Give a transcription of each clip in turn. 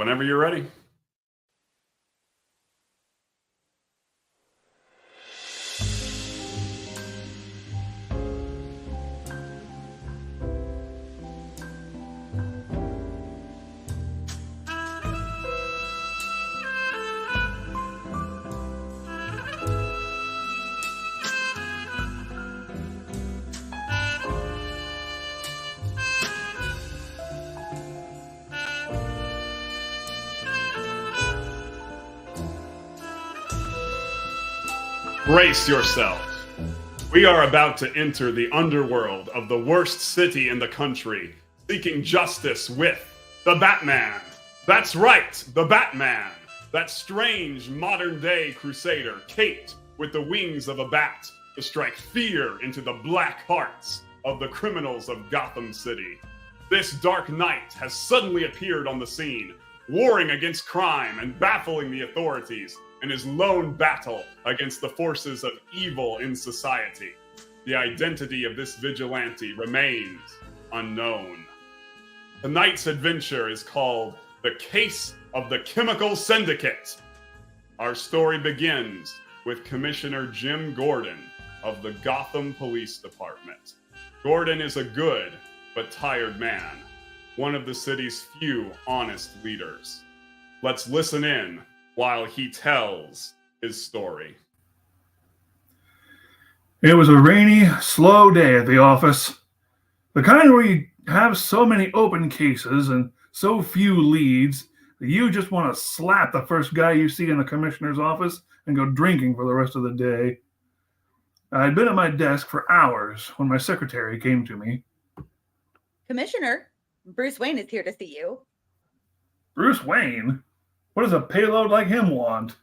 Whenever you're ready. Brace yourselves. We are about to enter the underworld of the worst city in the country, seeking justice with the Batman. That's right, the Batman. That strange modern-day crusader, caped with the wings of a bat to strike fear into the black hearts of the criminals of Gotham City. This dark knight has suddenly appeared on the scene, warring against crime and baffling the authorities in his lone battle against the forces of evil in society. The identity of this vigilante remains unknown. Tonight's adventure is called The Case of the Chemical Syndicate. Our story begins with Commissioner Jim Gordon of the Gotham Police Department. Gordon is a good but tired man, one of the city's few honest leaders. Let's listen in while he tells his story. It was a rainy, slow day at the office. The kind where you have so many open cases and so few leads that you just want to slap the first guy you see in the commissioner's office and go drinking for the rest of the day. I'd been at my desk for hours when my secretary came to me. Commissioner, Bruce Wayne is here to see you. Bruce Wayne? What does a payload like him want?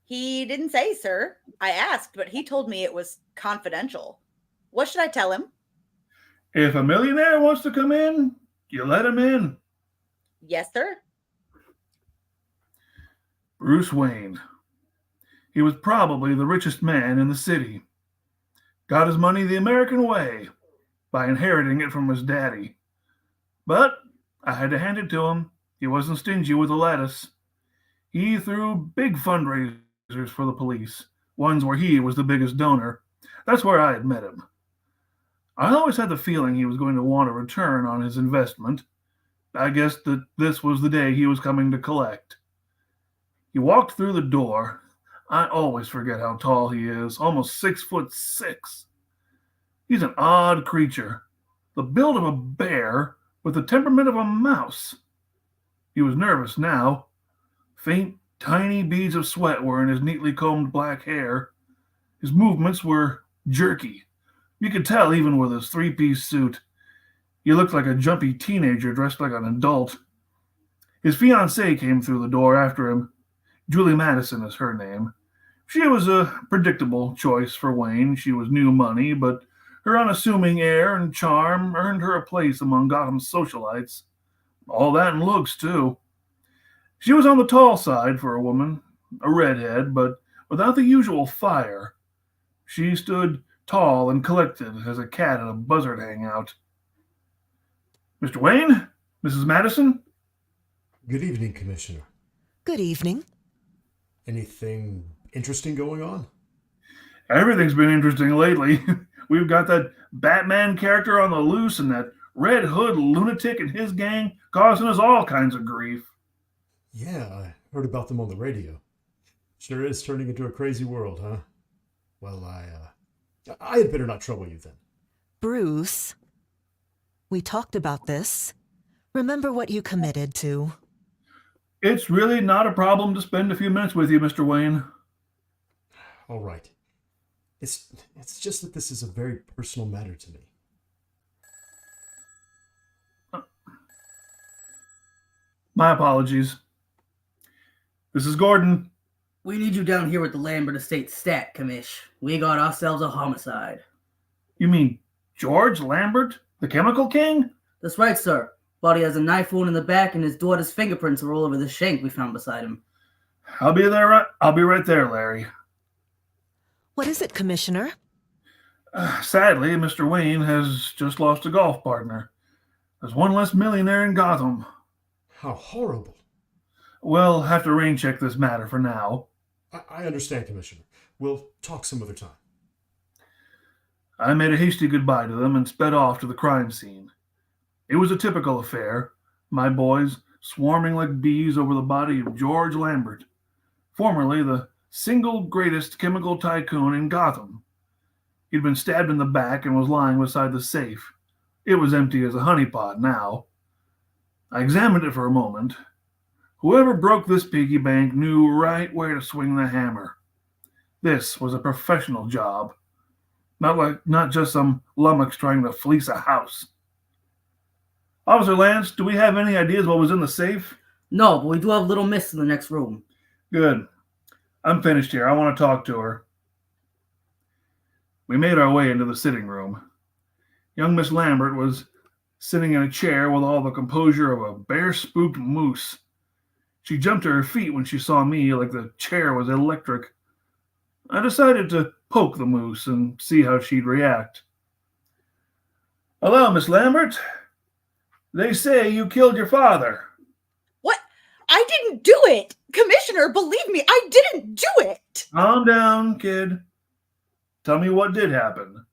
He didn't say, sir. I asked, but he told me it was confidential. What should I tell him? If a millionaire wants to come in, you let him in. Yes, sir. Bruce Wayne. He was probably the richest man in the city. Got his money the American way, by inheriting it from his daddy. But I had to hand it to him. He wasn't stingy with the lettuce. He threw big fundraisers for the police, ones where he was the biggest donor. That's where I had met him. I always had the feeling he was going to want a return on his investment. I guess that this was the day he was coming to collect. He walked through the door. I always forget how tall he is, almost 6'6". He's an odd creature, the build of a bear with the temperament of a mouse. He was nervous now. Faint, tiny beads of sweat were in his neatly combed black hair. His movements were jerky. You could tell even with his three-piece suit. He looked like a jumpy teenager dressed like an adult. His fiancée came through the door after him. Julie Madison is her name. She was a predictable choice for Wayne. She was new money, but her unassuming air and charm earned her a place among Gotham's socialites. All that and looks, too. She was on the tall side for a woman, a redhead, but without the usual fire. She stood tall and collected as a cat at a buzzard hangout. Mr. Wayne? Mrs. Madison? Good evening, Commissioner. Good evening. Anything interesting going on? Everything's been interesting lately. We've got that Batman character on the loose and that Red Hood lunatic and his gang causing us all kinds of grief. Yeah, I heard about them on the radio. Sure is turning into a crazy world, huh? Well, I had better not trouble you then. Bruce, we talked about this. Remember what you committed to. It's really not a problem to spend a few minutes with you, Mr. Wayne. All right. It's just that this is a very personal matter to me. My apologies. This is Gordon. We need you down here with the Lambert Estate stat, Commish. We got ourselves a homicide. You mean George Lambert, the Chemical King? That's right, sir. Body has a knife wound in the back, and his daughter's fingerprints are all over the shank we found beside him. I'll be right there, Larry. What is it, Commissioner? Sadly, Mr. Wayne has just lost a golf partner. There's one less millionaire in Gotham. How horrible. We'll have to rain check this matter for now. I understand, Commissioner. We'll talk some other time. I made a hasty goodbye to them and sped off to the crime scene. It was a typical affair, my boys swarming like bees over the body of George Lambert, formerly the single greatest chemical tycoon in Gotham. He'd been stabbed in the back and was lying beside the safe. It was empty as a honeypot now. I examined it for a moment. Whoever broke this piggy bank knew right where to swing the hammer. This was a professional job. Not just some lummox trying to fleece a house. Officer Lance, do we have any ideas what was in the safe? No, but we do have Little Miss in the next room. Good. I'm finished here. I want to talk to her. We made our way into the sitting room. Young Miss Lambert was sitting in a chair with all the composure of a bear-spooked moose. She jumped to her feet when she saw me like the chair was electric. I decided to poke the moose and see how she'd react. Hello, Miss Lambert. They say you killed your father. What? I didn't do it. Commissioner, believe me, I didn't do it. Calm down, kid. Tell me what did happen.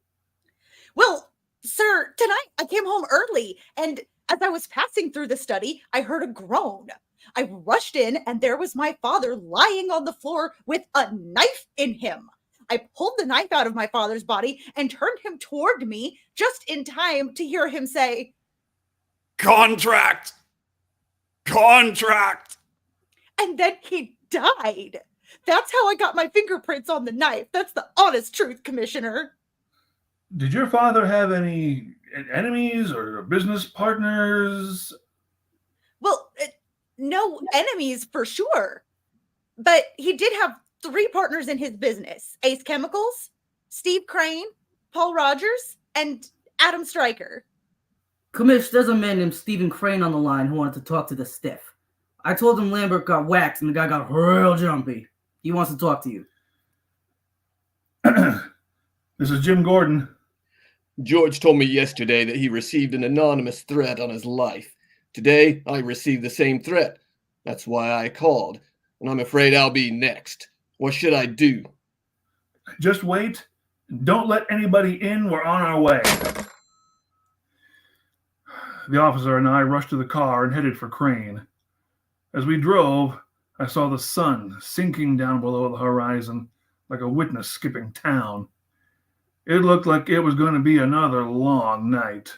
Well, sir, tonight I came home early, and as I was passing through the study, I heard a groan. I rushed in, and there was my father lying on the floor with a knife in him. I pulled the knife out of my father's body and turned him toward me just in time to hear him say, Contract! Contract! and then he died. That's how I got my fingerprints on the knife. That's the honest truth, Commissioner. Did your father have any enemies or business partners? Well, no enemies for sure. But he did have 3 partners in his business: Ace Chemicals, Steve Crane, Paul Rogers, and Adam Stryker. Commish, there's a man named Stephen Crane on the line who wanted to talk to the stiff. I told him Lambert got waxed and the guy got real jumpy. He wants to talk to you. This is Jim Gordon. George told me yesterday that he received an anonymous threat on his life. Today, I received the same threat. That's why I called, and I'm afraid I'll be next. What should I do? Just wait. Don't let anybody in. We're on our way. The officer and I rushed to the car and headed for Crane. As we drove, I saw the sun sinking down below the horizon like a witness skipping town. It looked like it was going to be another long night.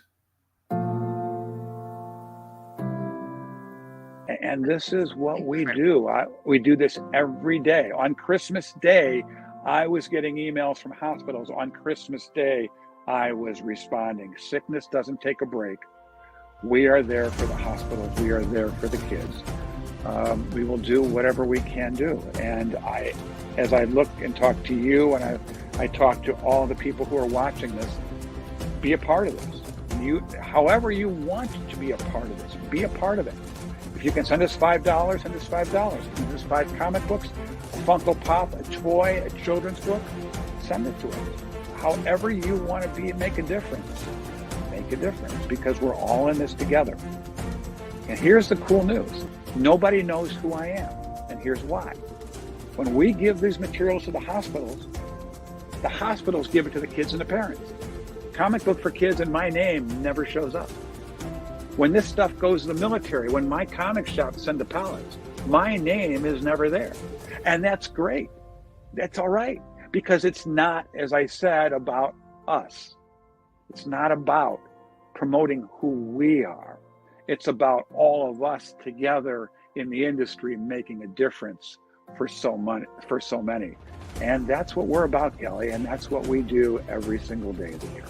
And this is what we do. We do this every day. On Christmas Day, I was getting emails from hospitals. On Christmas Day, I was responding. Sickness doesn't take a break. We are there for the hospitals. We are there for the kids. We will do whatever we can do. And as I look and talk to you, and I talk to all the people who are watching this, be a part of this. However you want to be a part of this, be a part of it. If you can send us $5, send us $5. Send us 5 comic books, a Funko Pop, a toy, a children's book, send it to us. However you want to make a difference, make a difference, because we're all in this together. And here's the cool news. Nobody knows who I am, and here's why. When we give these materials to the hospitals give it to the kids and the parents. Comic book for kids and my name never shows up. When this stuff goes to the military, when my comic shop send the pallets, my name is never there. And that's great. That's all right. Because it's not, as I said, about us. It's not about promoting who we are. It's about all of us together in the industry making a difference for so many. And that's what we're about, Kelly, and that's what we do every single day of the year.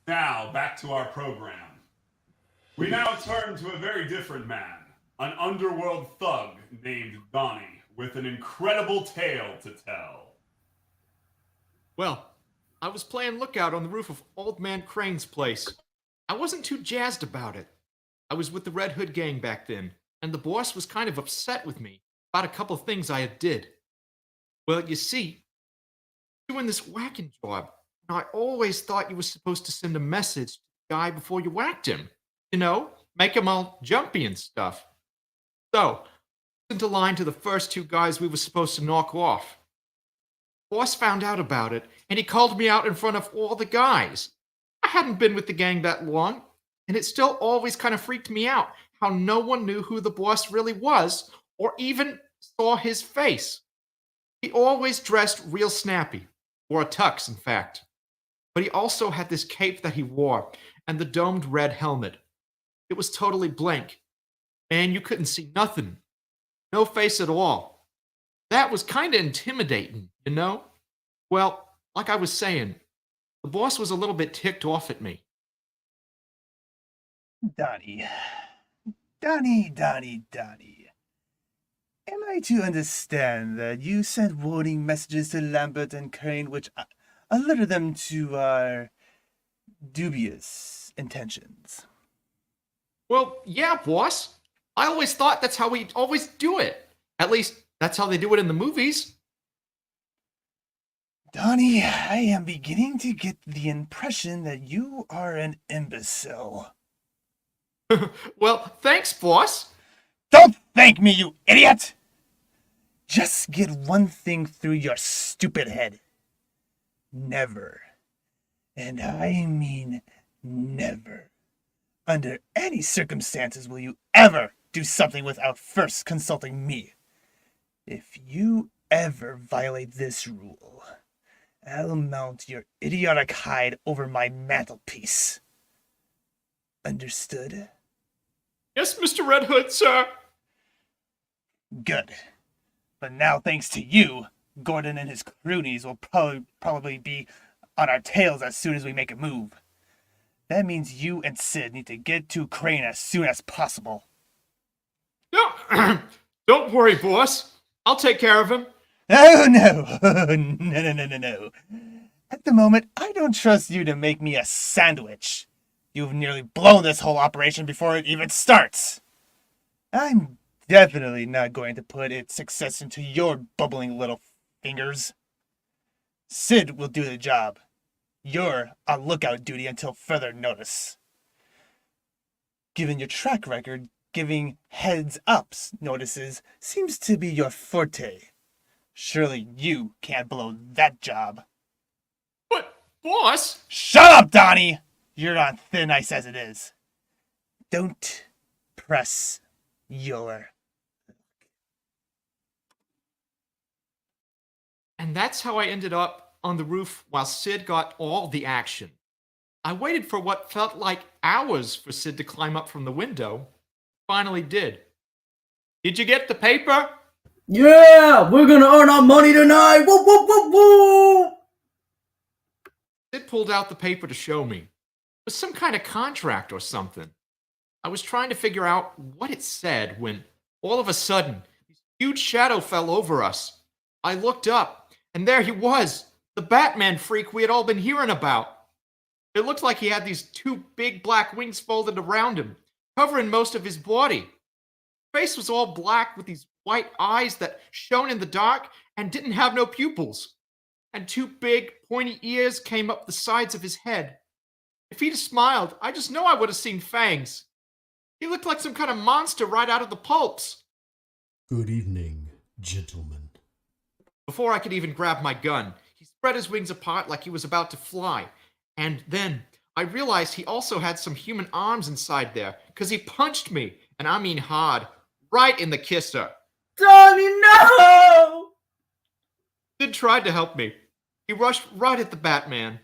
Now, back to our program. We now turn to a very different man, an underworld thug named Donnie, with an incredible tale to tell. Well, I was playing lookout on the roof of Old Man Crane's place. I wasn't too jazzed about it. I was with the Red Hood gang back then, and the boss was kind of upset with me about a couple of things I had did. Well, you see, doing this whacking job, I always thought you were supposed to send a message to the guy before you whacked him. You know, make him all jumpy and stuff. So, into line to the first two guys we were supposed to knock off. Boss found out about it, and he called me out in front of all the guys. I hadn't been with the gang that long, and it still always kind of freaked me out how no one knew who the boss really was, or even saw his face. He always dressed real snappy, wore a tux, in fact. But he also had this cape that he wore, and the domed red helmet. It was totally blank, and you couldn't see nothing. No face at all. That was kind of intimidating, you know? Well, like I was saying, the boss was a little bit ticked off at me. Donnie. Am I to understand that you sent warning messages to Lambert and Crane which alerted them to our dubious intentions? Well, yeah, boss. I always thought that's how we always do it. At least, that's how they do it in the movies. Donnie, I am beginning to get the impression that you are an imbecile. Well, thanks, boss. Don't thank me, you idiot! Just get one thing through your stupid head. Never, and I mean never, under any circumstances will you ever do something without first consulting me. If you ever violate this rule, I'll mount your idiotic hide over my mantelpiece. Understood? Yes, Mr. Red Hood, sir. Good. But now, thanks to you, Gordon and his croonies will probably be on our tails as soon as we make a move. That means you and Sid need to get to Crane as soon as possible. No, don't worry, boss. I'll take care of him. Oh, no. No. At the moment, I don't trust you to make me a sandwich. You've nearly blown this whole operation before it even starts. I'm definitely not going to put its success into your bubbling little fingers. Sid will do the job. You're on lookout duty until further notice. Given your track record, giving heads-ups notices seems to be your forte. Surely you can't blow that job. But, boss... Shut up, Donnie! You're on thin ice as it is. Don't press your... And that's how I ended up on the roof while Sid got all the action. I waited for what felt like hours for Sid to climb up from the window. Finally did. Did you get the paper? Yeah, we're gonna earn our money tonight. Woo, woo, woo, woo. Sid pulled out the paper to show me. It was some kind of contract or something. I was trying to figure out what it said when, all of a sudden, this huge shadow fell over us. I looked up, and there he was, the Batman freak we had all been hearing about. It looked like he had these two big black wings folded around him, covering most of his body. His face was all black with these white eyes that shone in the dark and didn't have no pupils. And two big, pointy ears came up the sides of his head. If he'd smiled, I just know I would have seen fangs. He looked like some kind of monster right out of the pulps. Good evening, gentlemen. Before I could even grab my gun, he spread his wings apart like he was about to fly. And then I realized he also had some human arms inside there, because he punched me, and I mean hard, right in the kisser. Donnie, no! Sid tried to help me. He rushed right at the Batman.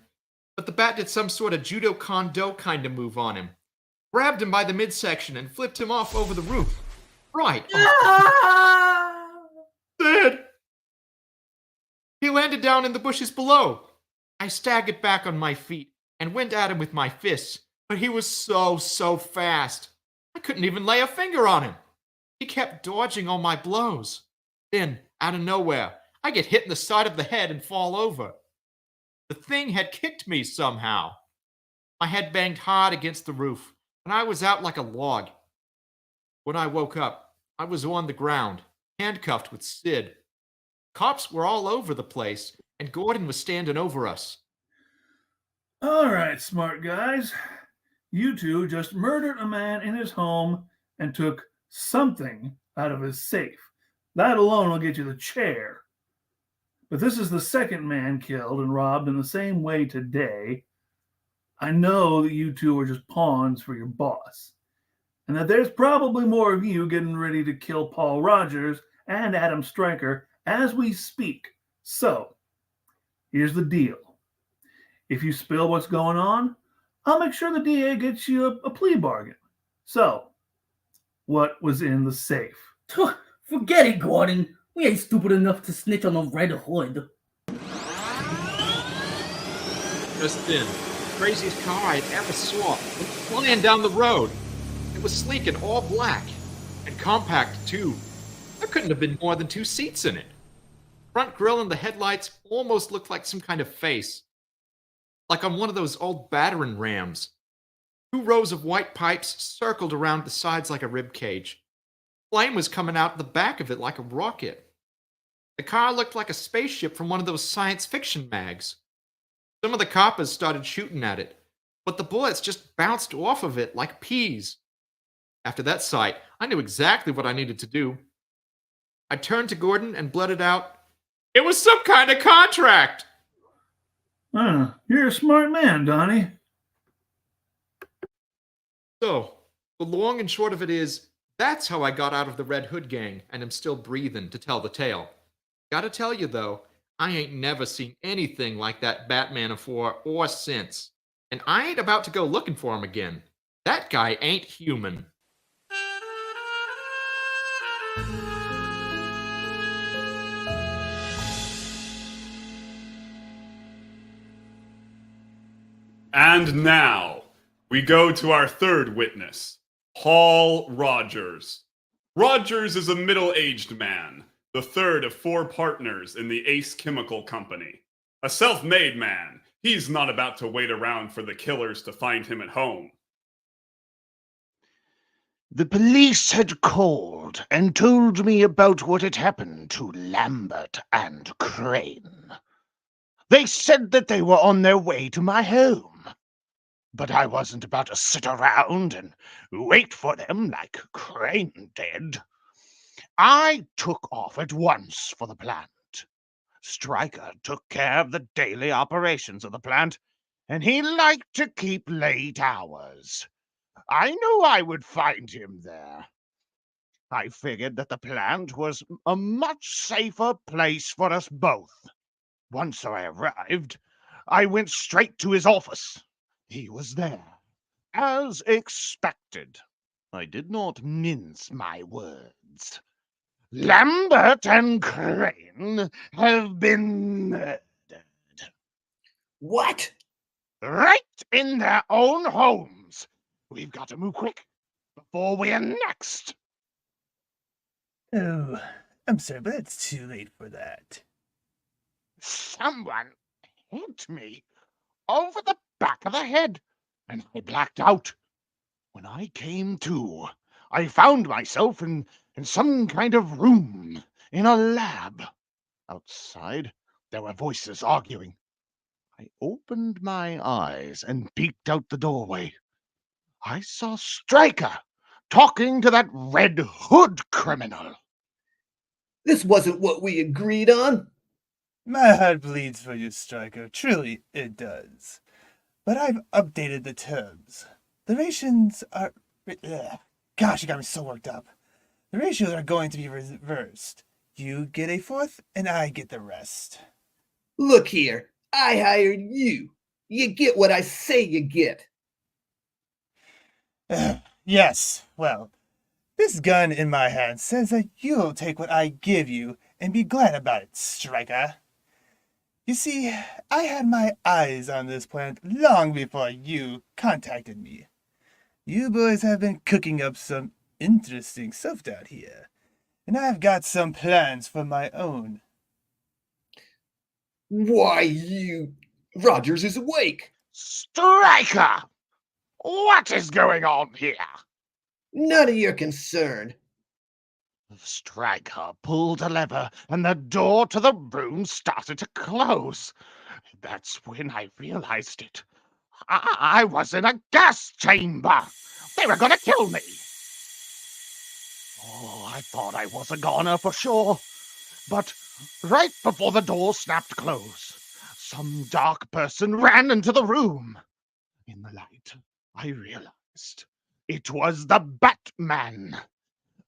But the Bat did some sort of judo kondo kind of move on him. Grabbed him by the midsection and flipped him off over the roof. Right. Sid! He landed down in the bushes below. I staggered back on my feet and went at him with my fists, but he was so fast. I couldn't even lay a finger on him. He kept dodging all my blows. Then, out of nowhere, I get hit in the side of the head and fall over. The thing had kicked me somehow. My head banged hard against the roof, and I was out like a log. When I woke up, I was on the ground, handcuffed with Sid. Cops were all over the place, and Gordon was standing over us. All right, smart guys. You two just murdered a man in his home and took something out of his safe. That alone will get you the chair. But this is the second man killed and robbed in the same way today. I know that you two are just pawns for your boss, and that there's probably more of you getting ready to kill Paul Rogers and Adam Stryker as we speak. So, here's the deal. If you spill what's going on, I'll make sure the DA gets you a plea bargain. So, what was in the safe? Forget it, Gordon. We ain't stupid enough to snitch on a Red Hood. Just then, the craziest car I had ever saw went flying down the road. It was sleek and all black, and compact too. There couldn't have been more than 2 seats in it. Front grille and the headlights almost looked like some kind of face. Like on one of those old battering rams. 2 rows of white pipes circled around the sides like a rib cage. Flame was coming out the back of it like a rocket. The car looked like a spaceship from one of those science fiction mags. Some of the coppers started shooting at it, but the bullets just bounced off of it like peas. After that sight, I knew exactly what I needed to do. I turned to Gordon and blurted out, "It was some kind of contract!" You're a smart man, Donnie. So, the long and short of it is, that's how I got out of the Red Hood gang and am still breathing to tell the tale. Gotta tell you though, I ain't never seen anything like that Batman afore or since. And I ain't about to go looking for him again. That guy ain't human. And now, we go to our third witness, Paul Rogers. Rogers is a middle-aged man, the third of 4 partners in the Ace Chemical Company. A self-made man, he's not about to wait around for the killers to find him at home. The police had called and told me about what had happened to Lambert and Crane. They said that they were on their way to my home. But I wasn't about to sit around and wait for them like Crane did. I took off at once for the plant. Stryker took care of the daily operations of the plant, and he liked to keep late hours. I knew I would find him there. I figured that the plant was a much safer place for us both. Once I arrived, I went straight to his office. He was there, as expected. I did not mince my words. Lambert and Crane have been murdered. What? Right in their own homes. We've got to move quick before we're next. Oh, I'm sorry, but it's too late for that. Someone hit me over the back of the head, and I blacked out. When I came to, I found myself in some kind of room in a lab. Outside, there were voices arguing. I opened my eyes and peeked out the doorway. I saw Stryker talking to that Red Hood criminal. This wasn't what we agreed on. My heart bleeds for you, Stryker. Truly, it does. But I've updated the terms. The rations are... Gosh, you got me so worked up. The ratios are going to be reversed. You get a fourth, and I get the rest. Look here, I hired you. You get what I say you get. Yes, well, this gun in my hand says that you'll take what I give you and be glad about it, Stryker. You see, I had my eyes on this plant long before you contacted me. You boys have been cooking up some interesting stuff out here, and I've got some plans for my own. Why, Rogers is awake. Stryker! What is going on here? None of your concern. Stryker pulled a lever, and the door to the room started to close. That's when I realized it. I was in a gas chamber. They were gonna kill me. Oh, I thought I was a goner for sure. But right before the door snapped close, some dark person ran into the room. In the light, I realized it was the Batman.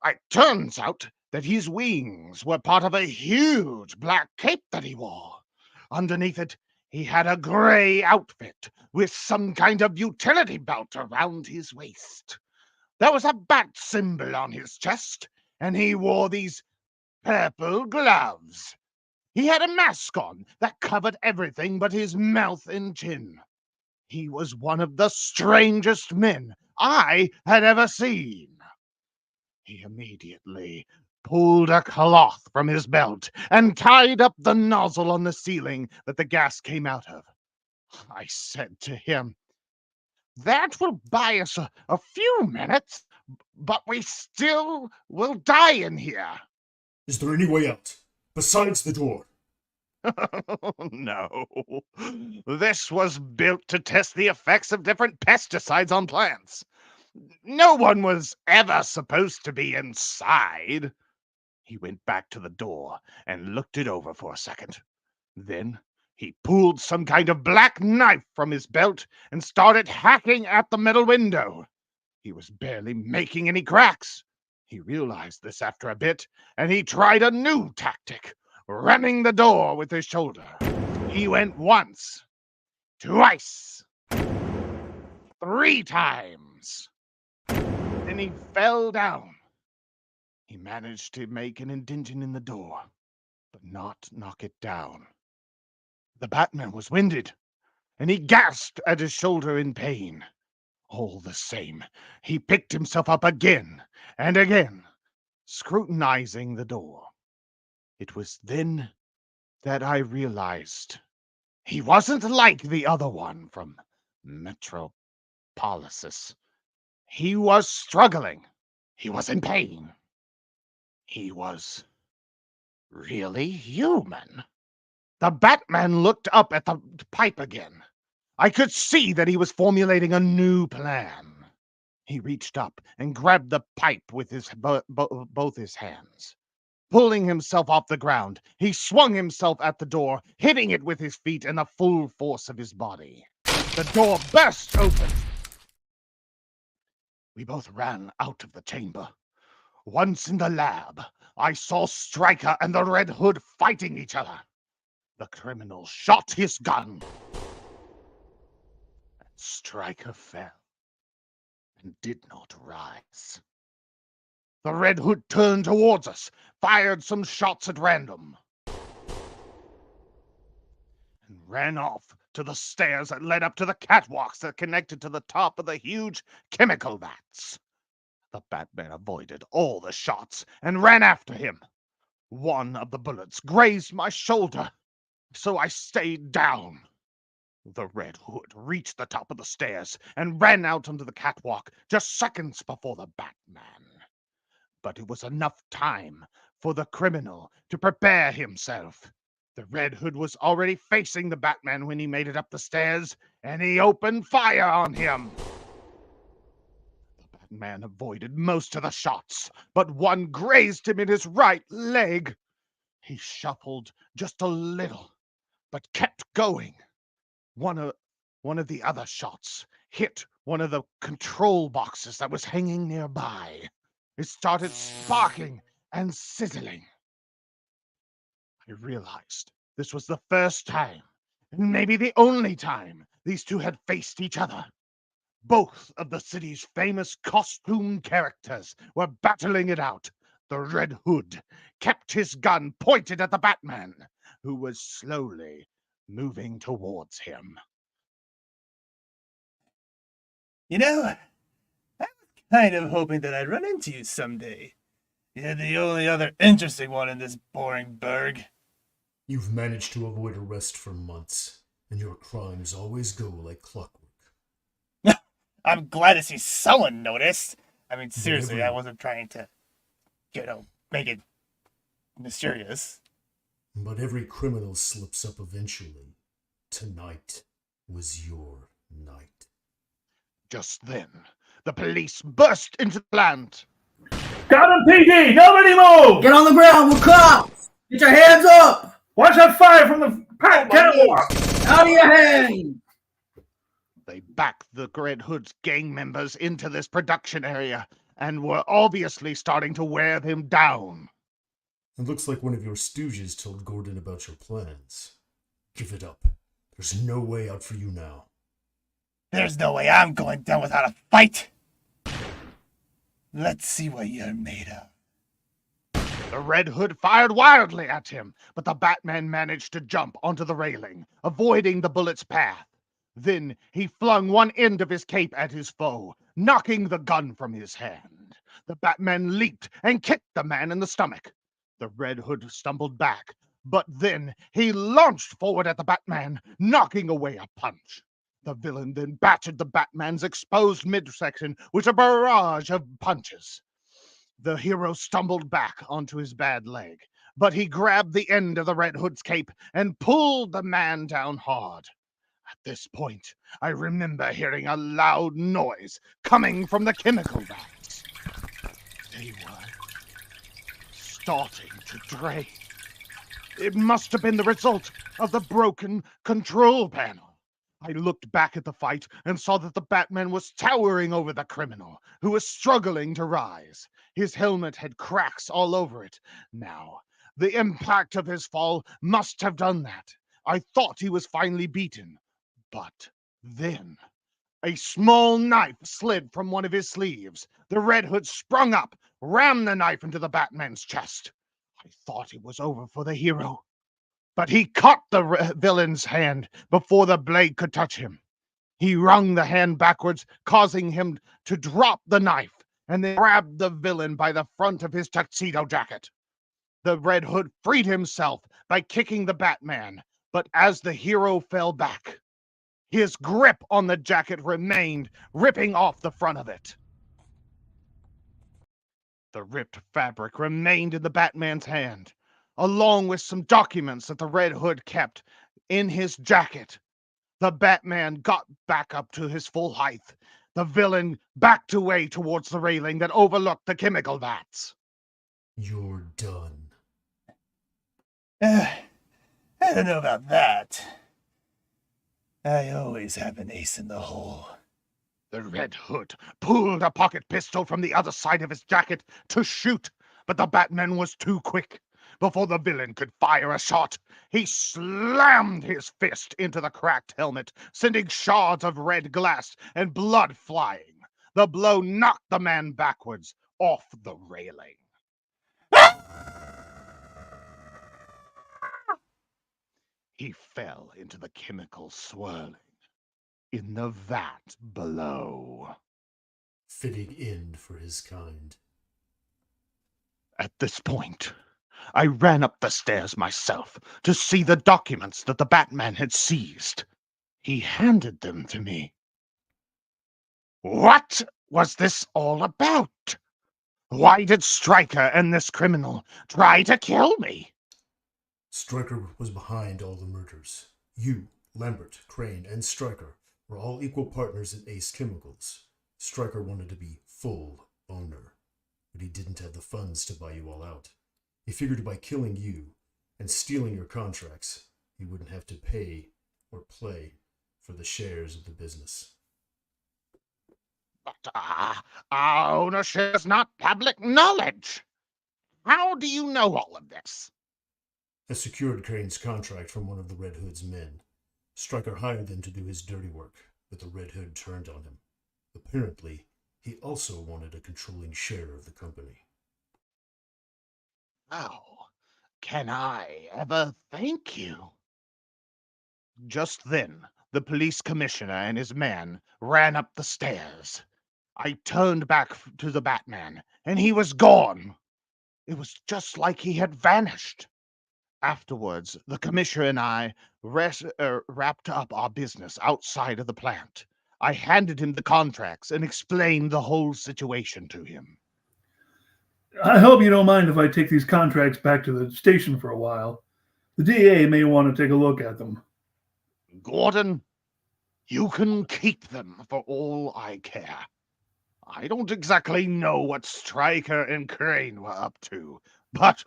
It turns out that his wings were part of a huge black cape that he wore. Underneath it, he had a gray outfit with some kind of utility belt around his waist. There was a bat symbol on his chest, and he wore these purple gloves. He had a mask on that covered everything but his mouth and chin. He was one of the strangest men I had ever seen. He immediately pulled a cloth from his belt and tied up the nozzle on the ceiling that the gas came out of. I said to him, "That will buy us a few minutes, but we still will die in here." Is there any way out, besides the door? No. This was built to test the effects of different pesticides on plants. No one was ever supposed to be inside. He went back to the door and looked it over for a second. Then he pulled some kind of black knife from his belt and started hacking at the middle window. He was barely making any cracks. He realized this after a bit, and he tried a new tactic, ramming the door with his shoulder. He went once, twice, 3 times. Then he fell down. He managed to make an indentation in the door, but not knock it down. The Batman was winded, and he gasped at his shoulder in pain. All the same, he picked himself up again and again, scrutinizing the door. It was then that I realized he wasn't like the other one from Metropolisis. He was struggling. He was in pain. He was really human. The Batman looked up at the pipe again. I could see that he was formulating a new plan. He reached up and grabbed the pipe with his both his hands. Pulling himself off the ground, he swung himself at the door, hitting it with his feet and the full force of his body. The door burst open. We both ran out of the chamber. Once in the lab, I saw Stryker and the Red Hood fighting each other. The criminal shot his gun. Stryker fell and did not rise. The Red Hood turned towards us, fired some shots at random, and ran off to the stairs that led up to the catwalks that connected to the top of the huge chemical vats. The Batman avoided all the shots and ran after him. One of the bullets grazed my shoulder, so I stayed down. The Red Hood reached the top of the stairs and ran out onto the catwalk just seconds before the Batman. But it was enough time for the criminal to prepare himself. The Red Hood was already facing the Batman when he made it up the stairs, and he opened fire on him. The Batman avoided most of the shots, but one grazed him in his right leg. He shuffled just a little, but kept going. One of the other shots hit one of the control boxes that was hanging nearby. It started sparking and sizzling. I realized this was the first time, and maybe the only time, these two had faced each other. Both of the city's famous costume characters were battling it out. The Red Hood kept his gun pointed at the Batman, who was slowly moving towards him. You know, I was kind of hoping that I'd run into you someday. You're the only other interesting one in this boring burg. You've managed to avoid arrest for months, and your crimes always go like clockwork. I'm glad to see someone noticed. I mean, seriously, I Whatever. wasn't trying to, make it mysterious. But every criminal slips up eventually. Tonight was your night. Just then, the police burst into the plant. Got him, PD! Nobody move! Get on the ground, we're cops! Get your hands up! Watch that fire from the catwalk! Out of your hand! They backed the Red Hood's gang members into this production area and were obviously starting to wear them down. It looks like one of your stooges told Gordon about your plans. Give it up. There's no way out for you now. There's no way I'm going down without a fight. Let's see what you're made of. The Red Hood fired wildly at him, but the Batman managed to jump onto the railing, avoiding the bullet's path. Then he flung one end of his cape at his foe, knocking the gun from his hand. The Batman leaped and kicked the man in the stomach. The Red Hood stumbled back, but then he launched forward at the Batman, knocking away a punch. The villain then battered the Batman's exposed midsection with a barrage of punches. The hero stumbled back onto his bad leg, but he grabbed the end of the Red Hood's cape and pulled the man down hard. At this point, I remember hearing a loud noise coming from the chemical vats. They were starting to drain. It must have been the result of the broken control panel. I looked back at the fight and saw that the Batman was towering over the criminal, who was struggling to rise. His helmet had cracks all over it. Now, the impact of his fall must have done that. I thought he was finally beaten. But then, a small knife slid from one of his sleeves. The Red Hood sprung up, rammed the knife into the Batman's chest. I thought it was over for the hero. But he caught the villain's hand before the blade could touch him. He wrung the hand backwards, causing him to drop the knife, and then grabbed the villain by the front of his tuxedo jacket. The Red Hood freed himself by kicking the Batman, but as the hero fell back, his grip on the jacket remained, ripping off the front of it. The ripped fabric remained in the Batman's hand, along with some documents that the Red Hood kept in his jacket. The Batman got back up to his full height. The villain backed away towards the railing that overlooked the chemical vats. You're done. I don't know about that. I always have an ace in the hole. The Red Hood pulled a pocket pistol from the other side of his jacket to shoot, but the Batman was too quick. Before the villain could fire a shot, he slammed his fist into the cracked helmet, sending shards of red glass and blood flying. The blow knocked the man backwards off the railing. He fell into the chemical swirling in the vat below. Fitting end for his kind. At this point, I ran up the stairs myself to see the documents that the Batman had seized. He handed them to me. What was this all about? Why did Stryker and this criminal try to kill me? Stryker was behind all the murders. You, Lambert, Crane, and Stryker were all equal partners in Ace Chemicals. Stryker wanted to be full owner, but he didn't have the funds to buy you all out. He figured by killing you and stealing your contracts, he wouldn't have to pay or play for the shares of the business. But our ownership is not public knowledge. How do you know all of this? I secured Crane's contract from one of the Red Hood's men. Stryker hired them to do his dirty work, but the Red Hood turned on him. Apparently, he also wanted a controlling share of the company. Oh, can I ever thank you? Just then, the police commissioner and his man ran up the stairs. I turned back to the Batman, and he was gone. It was just like he had vanished. Afterwards, the commissioner and I wrapped up our business outside of the plant. I handed him the contracts and explained the whole situation to him. I hope you don't mind if I take these contracts back to the station for a while. The DA may want to take a look at them. Gordon, You can keep them for all I care. I don't exactly know what Stryker and Crane were up to, but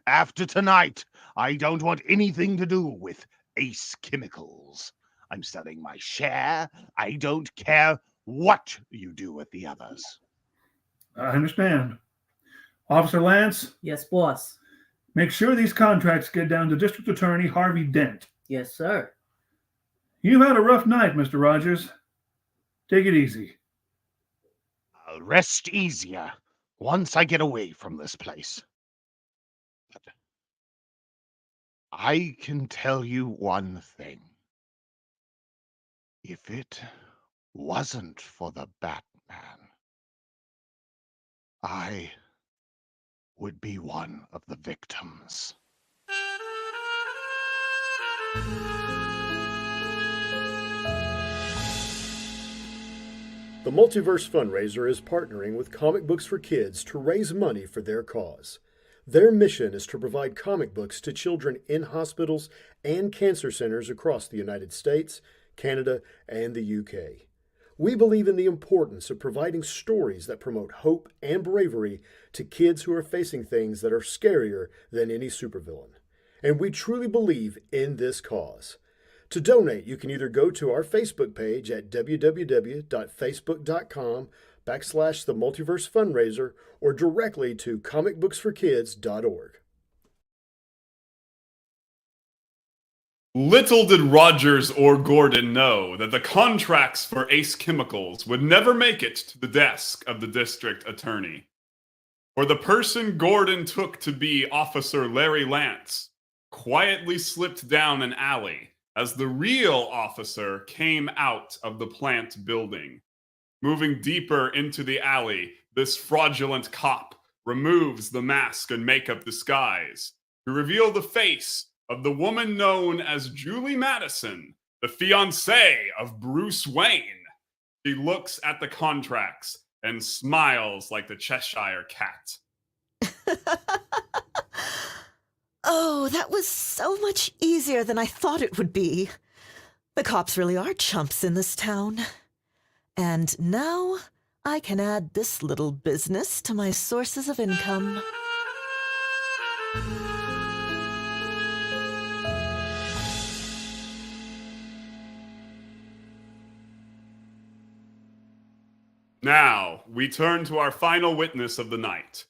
after tonight, I don't want anything to do with Ace Chemicals. I'm selling my share. I don't care what you do with the others. I understand. Officer Lance, Yes, boss. make sure these contracts get down to District Attorney Harvey Dent. Yes, sir. You've had a rough night, Mr. Rogers. Take it easy. I'll rest easier once I get away from this place. But I can tell you one thing. If it wasn't for the Batman, I would be one of the victims. The Multiverse Fundraiser is partnering with Comic Books for Kids to raise money for their cause. Their mission is to provide comic books to children in hospitals and cancer centers across the United States, Canada, and the UK. We believe in the importance of providing stories that promote hope and bravery to kids who are facing things that are scarier than any supervillain. And we truly believe in this cause. To donate, you can either go to our Facebook page at www.facebook.com/The Multiverse Fundraiser or directly to comicbooksforkids.org. Little did Rogers or Gordon know that the contracts for Ace Chemicals would never make it to the desk of the district attorney. For the person Gordon took to be Officer Larry Lance quietly slipped down an alley as the real officer came out of the plant building. Moving deeper into the alley, this fraudulent cop removes the mask and makeup disguise to reveal the face of the woman known as Julie Madison, the fiancée of Bruce Wayne. She looks at the contracts and smiles like the Cheshire Cat. Oh, that was so much easier than I thought it would be. The cops really are chumps in this town. And now I can add this little business to my sources of income. Now, we turn to our final witness of the night,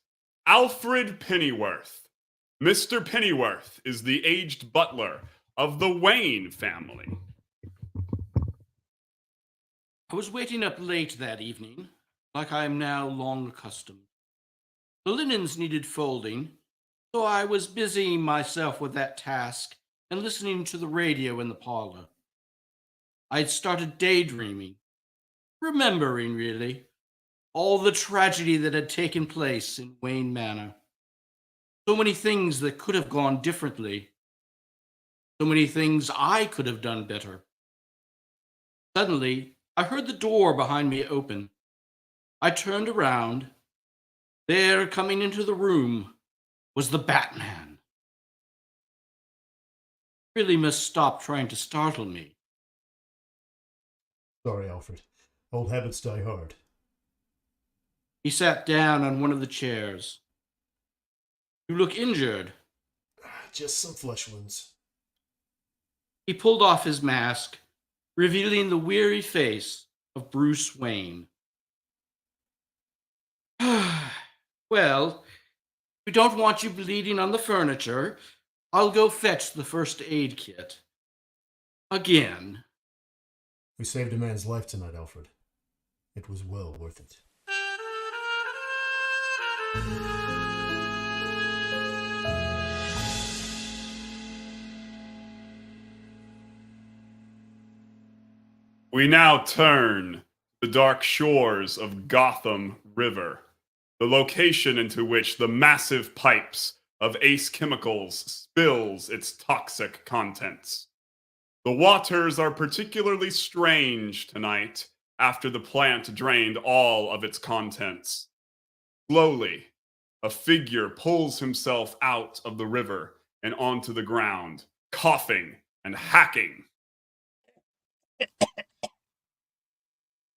Alfred Pennyworth. Mr. Pennyworth is the aged butler of the Wayne family. I was waiting up late that evening, like I am now long accustomed. The linens needed folding, so I was busying myself with that task and listening to the radio in the parlor. I had started daydreaming, remembering, really, all the tragedy that had taken place in Wayne Manor. So many things that could have gone differently. So many things I could have done better. Suddenly, I heard the door behind me open. I turned around. There, coming into the room, was the Batman. Really must stop trying to startle me. Sorry, Alfred. Old habits die hard. He sat down on one of the chairs. You look injured. Just some flesh wounds. He pulled off his mask, revealing the weary face of Bruce Wayne. Well, if we don't want you bleeding on the furniture, I'll go fetch the first aid kit. Again. We saved a man's life tonight, Alfred. It was well worth it. We now turn to the dark shores of Gotham River, the location into which the massive pipes of Ace Chemicals spills its toxic contents. The waters are particularly strange tonight after the plant drained all of its contents. Slowly, a figure pulls himself out of the river and onto the ground, coughing and hacking.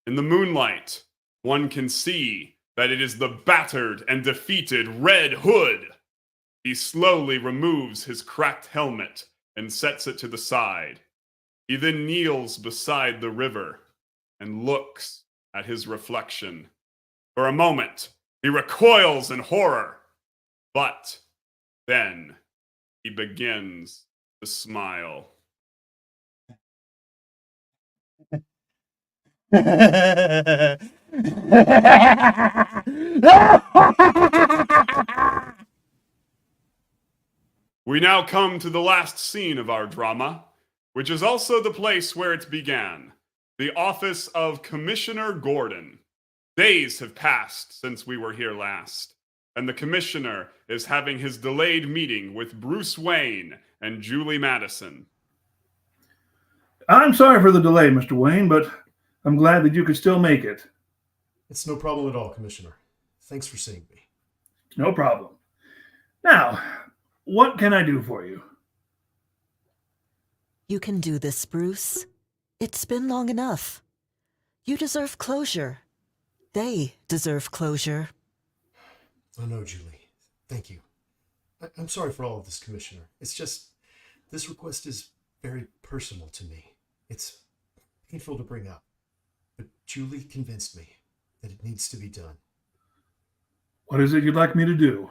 In the moonlight, one can see that it is the battered and defeated Red Hood. He slowly removes his cracked helmet and sets it to the side. He then kneels beside the river and looks at his reflection. For a moment, he recoils in horror, but then he begins to smile. We now come to the last scene of our drama, which is also the place where it began, the office of Commissioner Gordon. Days have passed since we were here last, and the commissioner is having his delayed meeting with Bruce Wayne and Julie Madison. I'm sorry for the delay, Mr. Wayne, but I'm glad that you could still make it. It's no problem at all, Commissioner. Thanks for seeing me. No problem. Now, what can I do for you? You can do this, Bruce. It's been long enough. You deserve closure. They deserve closure. Oh, no, Julie. Thank you. I'm sorry for all of this, Commissioner. It's just, this request is very personal to me. It's painful to bring up, but Julie convinced me that it needs to be done. What is it you'd like me to do?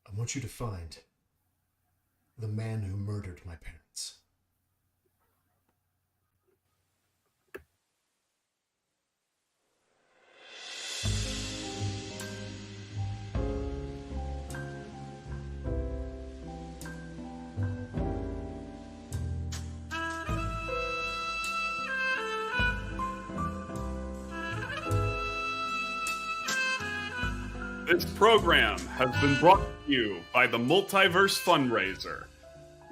I want you to find the man who murdered my parents. This program has been brought to you by the Multiverse Fundraiser.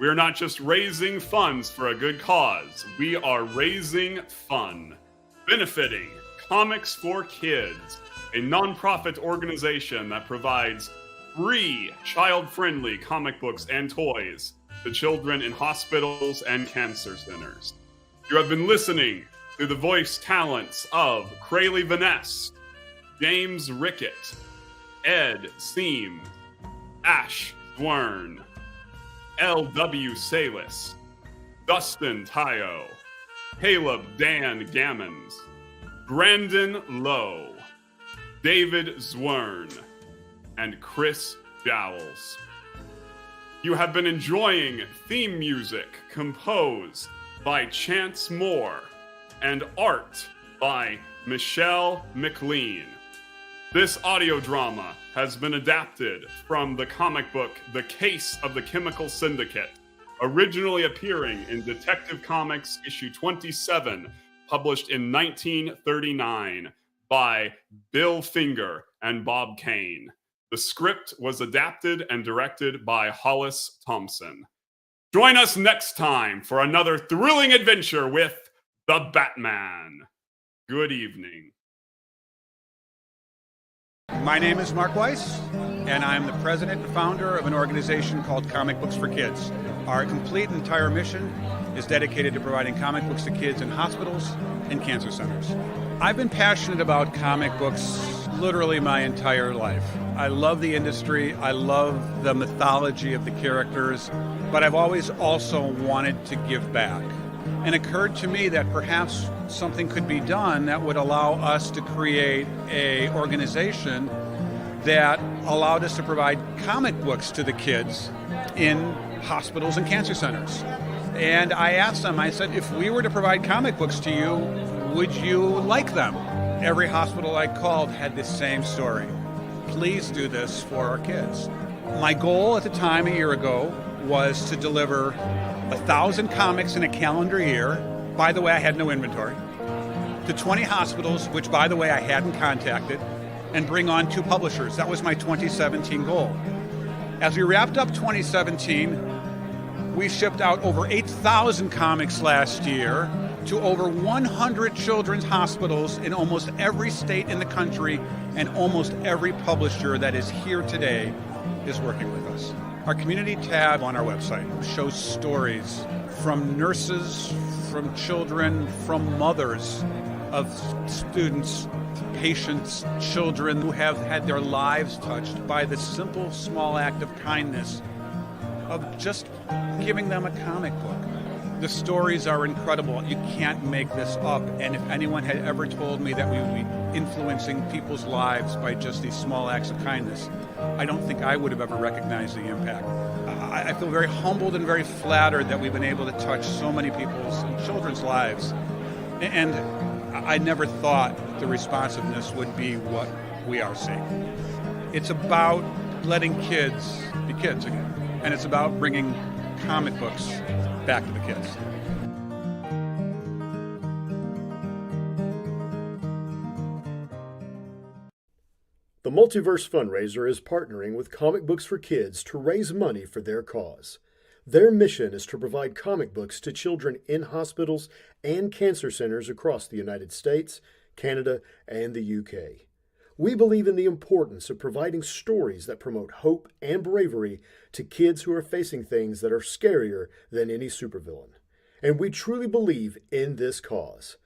We are not just raising funds for a good cause, we are raising fun, benefiting Comics for Kids, a nonprofit organization that provides free, child-friendly comic books and toys to children in hospitals and cancer centers. You have been listening to the voice talents of Crayley Vaness, James Rickett, Ed Seam, Ash Dwern, L.W. Salis, Dustin Tayo, Caleb Dan Gammons, Brandon Lowe, David Zwern, and Chris Jowls. You have been enjoying theme music composed by Chance Moore and art by Michelle McLean. This audio drama has been adapted from the comic book The Case of the Chemical Syndicate, originally appearing in Detective Comics issue 27, published in 1939 by Bill Finger and Bob Kane. The script was adapted and directed by Hollis Thompson. Join us next time for another thrilling adventure with the Batman. Good evening. My name is Mark Weiss, and I'm the president and founder of an organization called Comic Books for Kids. Our complete and entire mission is dedicated to providing comic books to kids in hospitals and cancer centers. I've been passionate about comic books literally my entire life. I love the industry, I love the mythology of the characters, but I've always also wanted to give back. And it occurred to me that perhaps something could be done that would allow us to create an organization that allowed us to provide comic books to the kids in hospitals and cancer centers. And I asked them, I said, if we were to provide comic books to you, would you like them? Every hospital I called had the same story. Please do this for our kids. My goal at the time, a year ago, was to deliver 1,000 comics in a calendar year. By the way, I had no inventory. To 20 hospitals, which, by the way, I hadn't contacted, and bring on 2 publishers. That was my 2017 goal. As we wrapped up 2017, we shipped out over 8,000 comics last year to over 100 children's hospitals in almost every state in the country, and almost every publisher that is here today is working with us. Our community tab on our website shows stories from nurses, from children, from mothers of students, patients, children who have had their lives touched by the simple, small act of kindness of just giving them a comic book. The stories are incredible. You can't make this up. And if anyone had ever told me that we would be influencing people's lives by just these small acts of kindness, I don't think I would have ever recognized the impact. I feel very humbled and very flattered that we've been able to touch so many people's and children's lives. And I never thought the responsiveness would be what we are seeing. It's about letting kids be kids again. And it's about bringing comic books back to the kids. The Multiverse Fundraiser is partnering with Comic Books for Kids to raise money for their cause. Their mission is to provide comic books to children in hospitals and cancer centers across the United States, Canada, and the UK. We believe in the importance of providing stories that promote hope and bravery to kids who are facing things that are scarier than any supervillain. And we truly believe in this cause.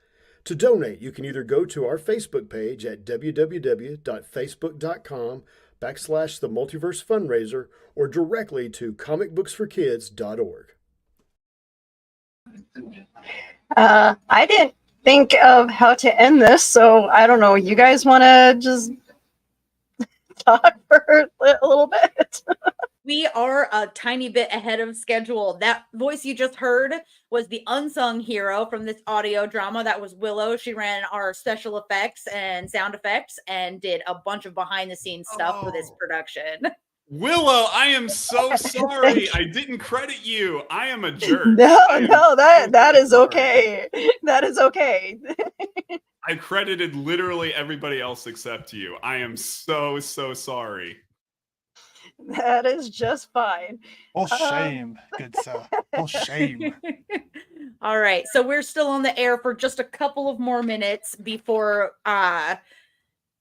To donate, you can either go to our Facebook page at www.facebook.com/The Multiverse Fundraiser or directly to comicbooksforkids.org. I didn't think of how to end this, so I don't know. You guys want to just talk for a little bit? We are a tiny bit ahead of schedule. That voice you just heard was the unsung hero from this audio drama. That was Willow. She ran our special effects and sound effects and did a bunch of behind the scenes stuff for this production. Willow, I am so sorry. I didn't credit you. I am a jerk. No, that is okay. That is okay. I credited literally everybody else except you. I am so sorry. That is just fine. Oh, shame, good sir. Oh, shame. All right, so we're still on the air for just a couple of more minutes before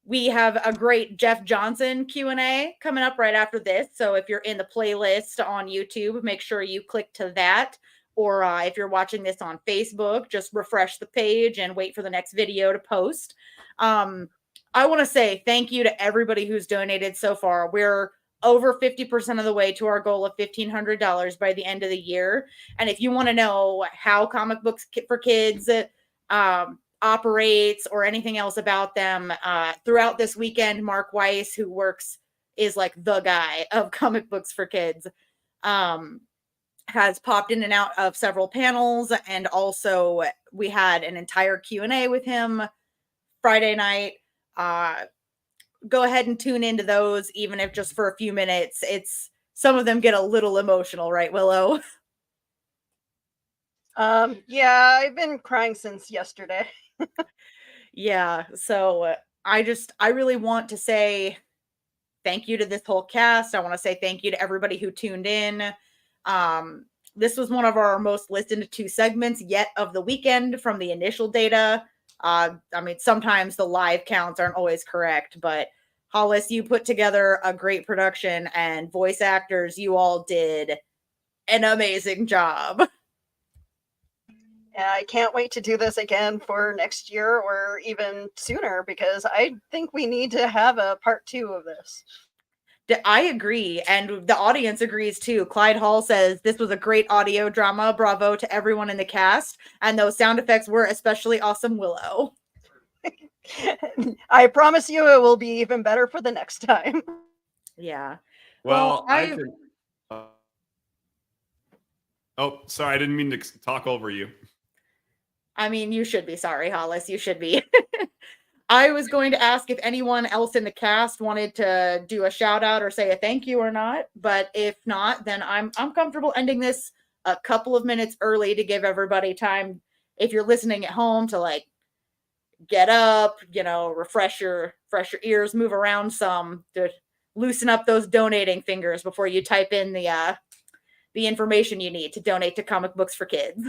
we have a great Jeff Johnson Q&A coming up right after this. So if you're in the playlist on YouTube, make sure you click to that. Or if you're watching this on Facebook, just refresh the page and wait for the next video to post. I want to say thank you to everybody who's donated so far. We're over 50% of the way to our goal of $1,500 by the end of the year. And if you want to know how Comic Books for Kids operates or anything else about them, throughout this weekend, Mark Weiss, who is like the guy of Comic Books for Kids, has popped in and out of several panels. And also we had an entire Q&A with him Friday night. Go ahead and tune into those, even if just for a few minutes. Some of them get a little emotional, right, Willow? Yeah, I've been crying since yesterday. Yeah, so I really want to say thank you to this whole cast. I want to say thank you to everybody who tuned in. This was one of our most listened to segments yet of the weekend from the initial data. I mean, sometimes the live counts aren't always correct, but Hollis, you put together a great production, and voice actors, you all did an amazing job. And I can't wait to do this again for next year or even sooner, because I think we need to have a part 2 of this. I agree, and the audience agrees too. Clyde Hall says this was a great audio drama. Bravo to everyone in the cast, and those sound effects were especially awesome, Willow. I promise you it will be even better for the next time. Yeah. Well, oh, sorry, I didn't mean to talk over you. I mean, you should be sorry, Hollis. You should be. I was going to ask if anyone else in the cast wanted to do a shout out or say a thank you or not, but if not, then I'm comfortable ending this a couple of minutes early to give everybody time, if you're listening at home, to like get up, refresh your ears, move around some, to loosen up those donating fingers before you type in the information you need to donate to Comic Books for Kids.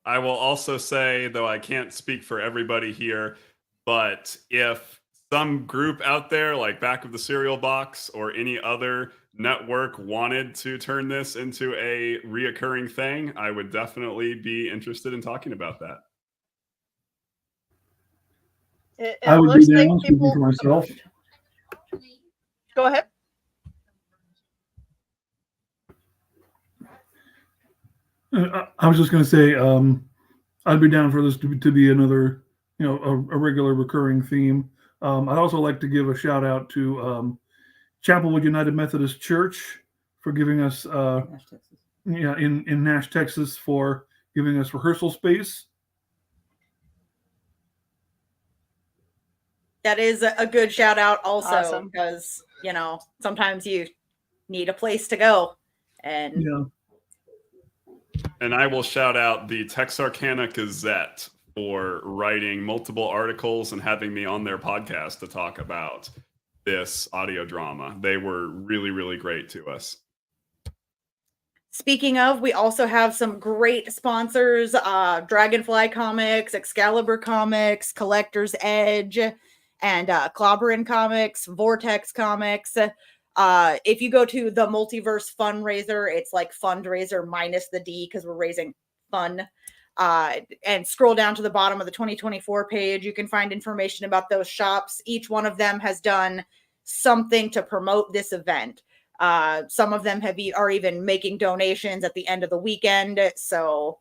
I will also say, though I can't speak for everybody here, but if some group out there like Back of the Cereal Box or any other network wanted to turn this into a reoccurring thing, I would definitely be interested in talking about that. I would be down, speaking for myself. Go ahead. I was just going to say, I'd be down for this to be another, a regular recurring theme. I'd also like to give a shout out to Chapelwood United Methodist Church for giving us, in Nash, Texas, for giving us rehearsal space. That is a good shout out also, Awesome. because, sometimes you need a place to go. And Yeah. And I will shout out the Texarkana Gazette for writing multiple articles and having me on their podcast to talk about this audio drama. They were really, really great to us. speaking of, we also have some great sponsors, Dragonfly Comics, Excalibur Comics, Collector's Edge, and Clobberin Comics, Vortex Comics. If you go to the Multiverse fundraiser, it's like fundraiser minus the D because we're raising fun. And scroll down to the bottom of the 2024 page. You can find information about those shops. Each one of them has done something to promote this event. Some of them are even making donations at the end of the weekend. So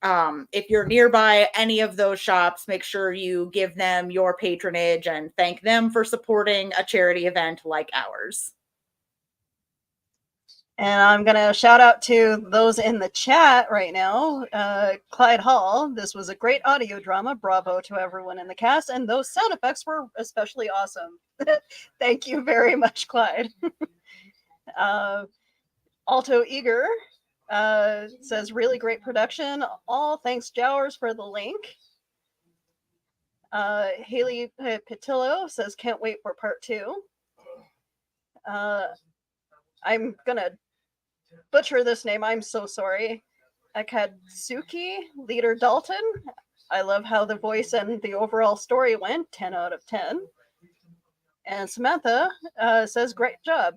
if you're nearby any of those shops, make sure you give them your patronage and thank them for supporting a charity event like ours. And I'm going to shout out to those in the chat right now. Clyde Hall, this was a great audio drama. Bravo to everyone in the cast. And those sound effects were especially awesome. Thank you very much, Clyde. Alto Eager says, really great production. All thanks, Jowers, for the link. Haley Patillo says, can't wait for part 2. I'm going to butcher this name. I'm so sorry. Akatsuki, Leader Dalton. I love how the voice and the overall story went. 10 out of 10. And Samantha says, great job.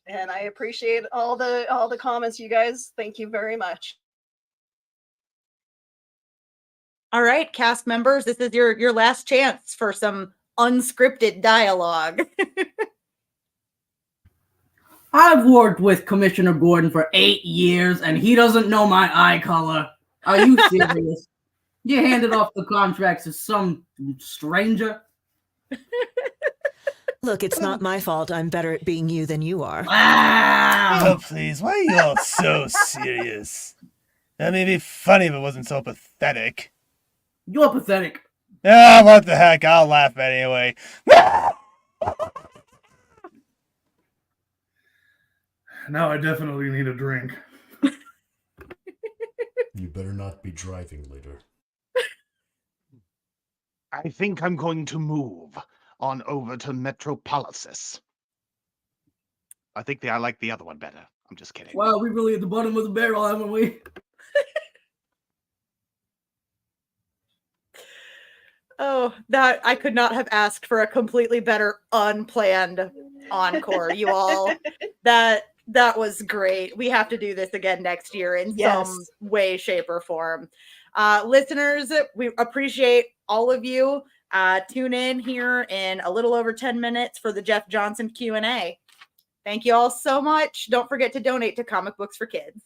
And I appreciate all the comments, you guys. Thank you very much. All right, cast members, this is your last chance for some unscripted dialogue. I've worked with Commissioner Gordon for 8 years, and he doesn't know my eye color. Are you serious? You handed off the contracts to some stranger? Look, it's not my fault I'm better at being you than you are. Oh, please, why are you all so serious? That may be funny if it wasn't so pathetic. You're pathetic. Ah, what the heck, I'll laugh anyway. Now I definitely need a drink. You better not be driving later. I think I'm going to move on over to Metropolisis. I think I like the other one better. I'm just kidding. Wow, we really at the bottom of the barrel, haven't we? Oh, that I could not have asked for a completely better unplanned encore. You all, that was great. We have to do this again next year in some way, shape, or form. Listeners, we appreciate all of you. Tune in here in a little over 10 minutes for the Jeff Johnson Q&A. Thank you all so much. Don't forget to donate to Comic Books for Kids.